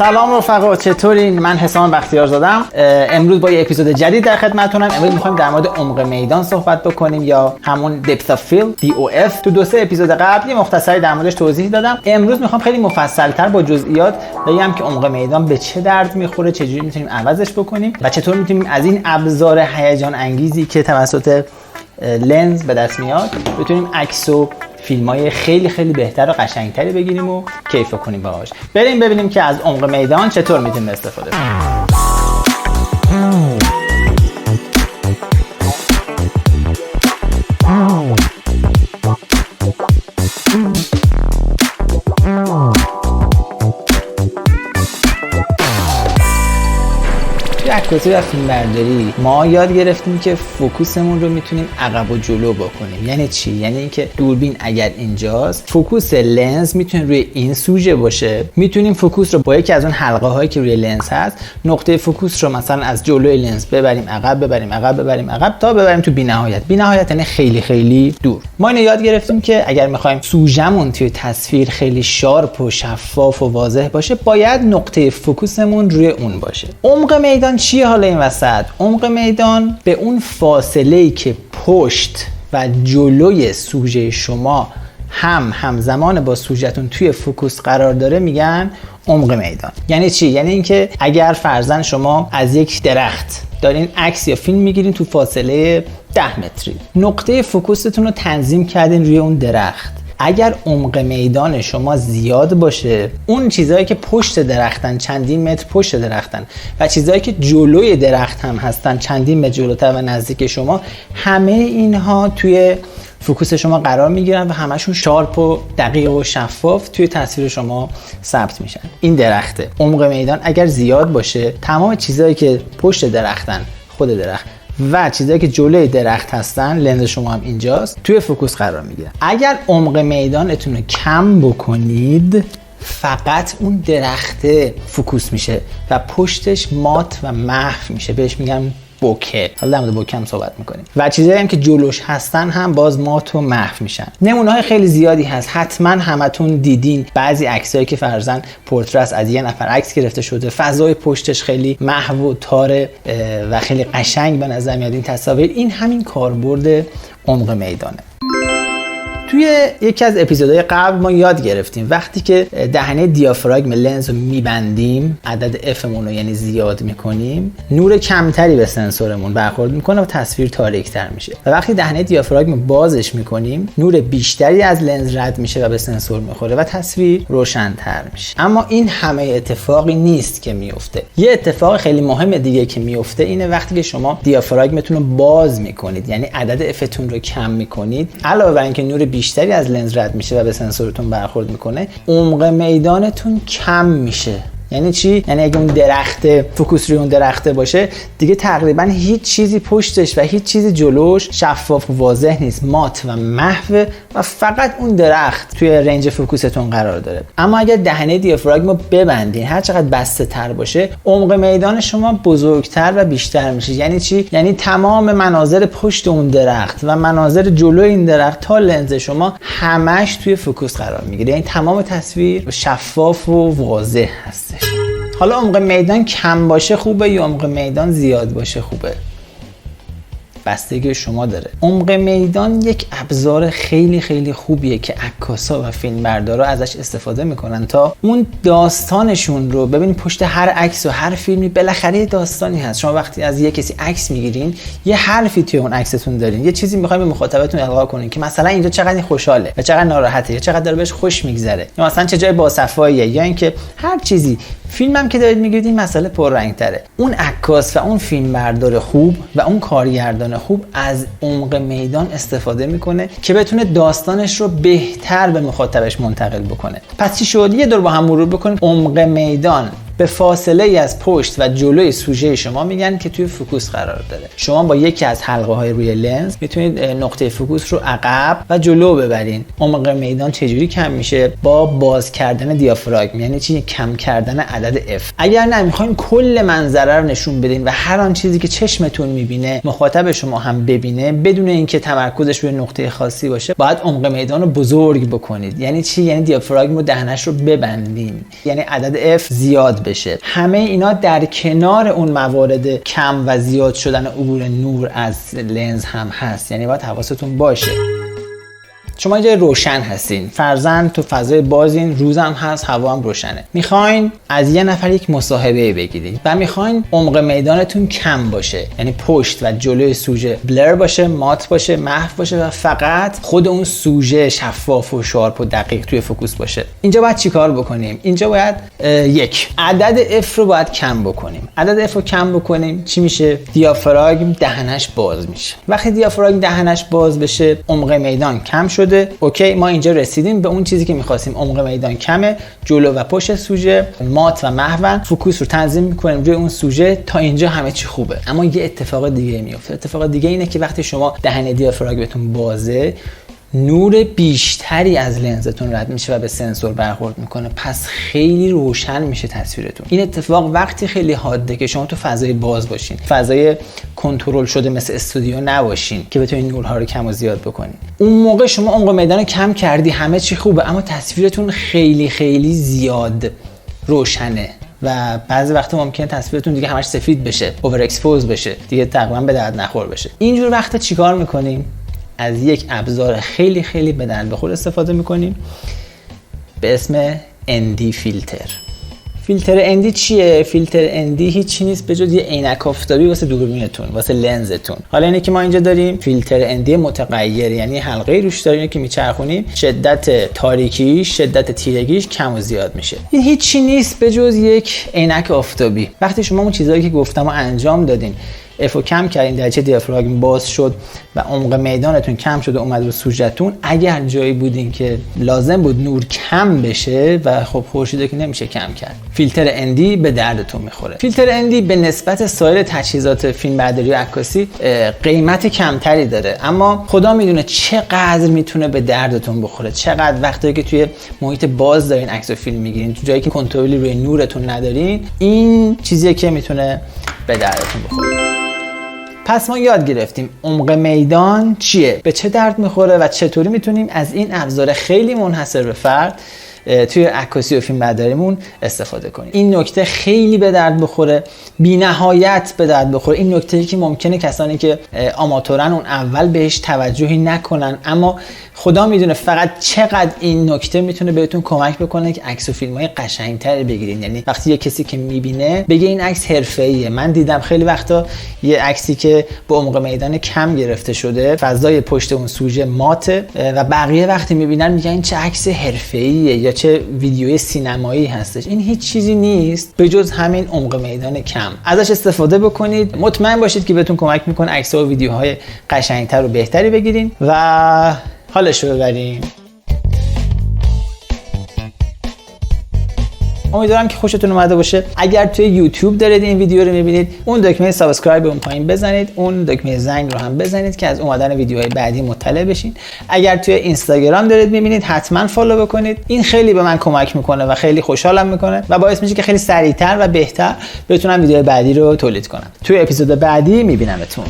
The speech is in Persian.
سلام رفقا، چطورین؟ من حسام بختیارزاده‌ام. امروز با یک اپیزود جدید در خدمتتونم. امروز می‌خوایم در مورد عمق میدان صحبت بکنیم یا همون depth of field DOF. تو 2-3 اپیزود قبلی مختصری در موردش توضیح دادم. امروز می‌خوام خیلی مفصل‌تر با جزئیات بگم که عمق میدان به چه درد می‌خوره، چجوری می‌تونیم عوضش بکنیم و چطور می‌تونیم از این ابزار هیجان انگیزی که توسط لنز به دست میاد بتونیم عکس و فیلمای خیلی خیلی بهتر و قشنگتری بگیریم و کیف کنیم باهاش. بریم ببینیم که از عمق میدان چطور میتونیم استفاده کنیم. عکاسی و فیلمبرداری ما یاد گرفتیم که فوکوسمون رو میتونیم عقب و جلو بکنیم. یعنی چی؟ یعنی اینکه دوربین اگر اینجاست، فوکوس لنز میتونه روی این سوژه باشه. میتونیم فوکوس رو با یکی از اون حلقه هایی که روی لنز هست، نقطه فوکوس رو مثلا از جلوی لنز ببریم عقب تا ببریم تو بی‌نهایت. بی‌نهایت یعنی خیلی خیلی دور. ما اینو یاد گرفتیم که اگر میخوایم سوژه‌مون توی تصویر خیلی شارپ و شفاف و واضح باشه، باید نقطه فوکوسمون روی اون باشه. عمق میدان چیه حالا این وسط؟ عمق میدان به اون فاصله‌ای که پشت و جلوی سوژه شما همزمان با سوژه‌تون توی فوکوس قرار داره میگن عمق میدان. یعنی چی؟ یعنی اینکه اگر فرضاً شما از یک درخت دارین عکس یا فیلم میگیرین تو فاصله 10 متری، نقطه فوکوستون رو تنظیم کردین روی اون درخت. اگر عمق میدان شما زیاد باشه، اون چیزهایی که پشت درختن، چندین متر پشت درختن و چیزهایی که جلوی درخت هم هستن، چندین متر جلوتر و نزدیک شما، همه اینها توی فوکوس شما قرار میگیرن و همشون شارپ و دقیق و شفاف توی تصویر شما ثبت میشن. این درخته. عمق میدان اگر زیاد باشه، تمام چیزهایی که پشت درختن، خود درخت و چیزایی که جلوی درخت هستن، لنز شما هم اینجاست، توی فوکوس قرار میگیرن. اگر عمق میدانتون رو کم بکنید، فقط اون درخته فوکوس میشه و پشتش مات و محو میشه. بهش میگم بوکه. حالا در مورد بوکه هم صحبت میکنیم. و چیزایی هم که جلوش هستن هم باز مات و محو میشن. نمونه‌های خیلی زیادی هست. حتما همتون دیدین بعضی عکسایی که فرضاً پورترست از یه نفر عکس گرفته شده، فضای پشتش خیلی محو و تاره و خیلی قشنگ به نظر میاد این تصاویر. این همین کاربرد عمق میدانه. توی یکی از اپیزودهای قبل ما یاد گرفتیم وقتی که دهنه دیافراگم لنز رو میبندیم، عدد F مون رو یعنی زیاد میکنیم، نور کمتری به سنسورمون برخورد میکنه و تصویر تاریک‌تر میشه. و وقتی دهنه دیافراگم رو بازش میکنیم، نور بیشتری از لنز رد میشه و به سنسور میخوره و تصویر روشن‌تر میشه. اما این همه اتفاقی نیست که میفته. یه اتفاق خیلی مهم دیگه که میفته اینه وقتی که شما دیافراگمتون رو باز میکنید، یعنی عدد F تون رو کم میکنید، علاوه بر اینکه نور بیشتری از لنز رد میشه و به سنسورتون برخورد میکنه، عمق میدانتون کم میشه. یعنی چی؟ یعنی اگه اون درخت فوکوس روی اون درخته باشه، دیگه تقریبا هیچ چیزی پشتش و هیچ چیزی جلوش شفاف و واضح نیست، مات و محو و فقط اون درخت توی رنج فوکوستون قرار داره. اما اگر دهنه دیافراگم رو ببندین، هر چقدر بسته تر باشه، عمق میدان شما بزرگتر و بیشتر میشه. یعنی چی؟ یعنی تمام مناظر پشت اون درخت و مناظر جلوی این درخت تا لنز شما همش توی فوکوس قرار میگیره. یعنی تمام تصویر شفاف و واضح هست. حالا عمق میدان کم باشه خوبه یا عمق میدان زیاد باشه خوبه؟ بستگی شما داره. عمق میدان یک ابزار خیلی خیلی خوبیه که عکاسا و فیلمبردارا ازش استفاده میکنن تا اون داستانشون رو ببینید. پشت هر عکس و هر فیلمی بالاخره یه داستانی هست. شما وقتی از یه کسی عکس میگیرین، یه حرفی توی اون عکستون دارین، یه چیزی میخواین به مخاطبتون القا کنین که مثلا اینجا چقدر خوشحاله یا چقدر ناراحته یا چقدر داره بهش خوش میگذره یا مثلا چه جای باصفاییه یا اینکه هر چیزی. فیلمم که دارید میگیرید این مسئله پررنگ‌تره. اون عکاس و اون فیلمبردار خوب و اون کارگردان خوب از عمق میدان استفاده میکنه که بتونه داستانش رو بهتر به مخاطبش منتقل بکنه. پس چی شد؟ یه دور با هم مرور بکنیم. عمق میدان به فاصله ای از پشت و جلوی سوژه شما میگن که توی فوکوس قرار داره. شما با یکی از حلقه های روی لنز میتونید نقطه فوکوس رو عقب و جلو ببرین. عمق میدان چجوری کم میشه؟ با باز کردن دیافراگم. یعنی چی؟ کم کردن عدد F. اگر نمیخواین کل منظره رو نشون بدین و هر آن چیزی که چشمتون میبینه مخاطب شما هم ببینه بدون اینکه تمرکزش روی نقطه خاصی باشه، باید عمق میدان رو بزرگ بکنید. یعنی چی؟ یعنی دیافراگم رو، دهنش رو ببندین. یعنی عدد F زیاد بشه. همه اینا در کنار اون موارد کم و زیاد شدن عبور نور از لنز هم هست، یعنی باید حواستون باشه. شما اینجا روشن هستین، فرضاً تو فضای بازین، روزم هست، هوا هم روشنه، میخواین از یه نفر یک مصاحبه بگیرید و میخواین عمق میدانتون کم باشه، یعنی پشت و جلوی سوژه بلر باشه، مات باشه، محو باشه و فقط خود اون سوژه شفاف و شارپ و دقیق توی فوکوس باشه. اینجا باید چیکار بکنیم؟ اینجا باید یک عدد F رو باید کم بکنیم. عدد F رو کم بکنیم چی میشه؟ دیافراگم دهنش باز میشه. وقتی دیافراگم دهنش باز بشه، عمق میدان کم شده. اوکی، ما اینجا رسیدیم به اون چیزی که می‌خواستیم. عمق میدان کمه، جلو و پشت سوژه مات و محو، فوکوس رو تنظیم می‌کنیم روی اون سوژه. تا اینجا همه چی خوبه. اما یه اتفاق دیگه میفته. اتفاق دیگه اینه که وقتی شما دهن دیافراگمتون بازه، نور بیشتری از لنزتون رد میشه و به سنسور برخورد میکنه، پس خیلی روشن میشه تصویرتون. این اتفاق وقتی خیلی حاده که شما تو فضای باز باشین، فضای کنترل شده مثل استودیو نباشین که بتونین نورها رو کم و زیاد بکنین. اون موقع شما عمق میدان کم کردی، همه چی خوبه، اما تصویرتون خیلی خیلی زیاد روشنه و بعضی وقتا ممکنه تصویرتون دیگه همش سفید بشه، اوور اکسپوز بشه، دیگه تقریبا به درد نخور بشه. اینجور وقتا چیکار میکنیم؟ از یک ابزار خیلی خیلی به درد بخور استفاده میکنیم به اسم ND فیلتر. فیلتر ND چیه؟ فیلتر ND هیچی نیست به جز یه عینک آفتابی واسه دوربینتون، واسه لنزتون. حالا اینه که ما اینجا داریم فیلتر ND متغیر، یعنی حلقه روش داریم که میچرخونیم، شدت تاریکیش، شدت تیرگیش کم و زیاد میشه. این هیچی نیست به جز یک عینک آفتابی. وقتی شما اون چیزایی که گفتم رو انجام دادین، F رو کم کردین، درجه دیافراگم باز شد و عمق میدانتون کم شد و اومد رو سوژه‌تون، اگر جایی بودین که لازم بود نور کم بشه و خب خورشیدو که نمیشه کم کرد، فیلتر ND به دردتون میخوره. فیلتر ND به نسبت سایر تجهیزات فیلمبرداری و عکاسی قیمت کمتری داره، اما خدا میدونه چقدر میتونه به دردتون بخوره. چقدر وقتی که توی محیط باز دارین عکس و فیلم میگیرین، تو جایی که کنترلی روی نورتون ندارین، این چیزیه که میتونه به دردتون بخوره. پس ما یاد گرفتیم عمق میدان چیه، به چه درد میخوره و چطوری میتونیم از این ابزار خیلی منحصر به فرد توی عکاسی و فیلمبرداریمون استفاده کنیم. این نکته خیلی به درد بخوره، بی نهایت به درد بخوره. این نکته‌ای که ممکنه کسانی که آماتورن اون اول بهش توجهی نکنن، اما خدا میدونه فقط چقدر این نکته میتونه بهتون کمک بکنه که عکس و فیلم‌های قشنگ‌تری بگیرین. یعنی وقتی یه کسی که میبینه بگه این عکس حرفه‌ایه. من دیدم خیلی وقتا یه عکسی که با عمق میدان کم گرفته شده، فضای پشت اون سوژه ماته و بقیه وقتی میبینن میگن این چه عکس حرفه‌ایه یا چه ویدیوی سینمایی هستش. این هیچ چیزی نیست به جز همین عمق میدان کم. ازش استفاده بکنید، مطمئن باشید که بهتون کمک میکنه عکس‌ها و ویدیوهای قشنگتر و بهتری بگیرین و حالش رو ببرین. امیدوارم که خوشتون اومده باشه. اگر توی یوتیوب دارید این ویدیو رو میبینید، اون دکمه سابسکرایب اون پایین بزنید، اون دکمه زنگ رو هم بزنید که از اومدن ویدیوهای بعدی مطلع بشین. اگر توی اینستاگرام دارید میبینید، حتما فالو بکنید. این خیلی به من کمک میکنه و خیلی خوشحالم میکنه و باعث میشه که خیلی سریعتر و بهتر بتونم ویدیوهای بعدی رو تولید کنم. توی اپیزود بعدی میبینمتون.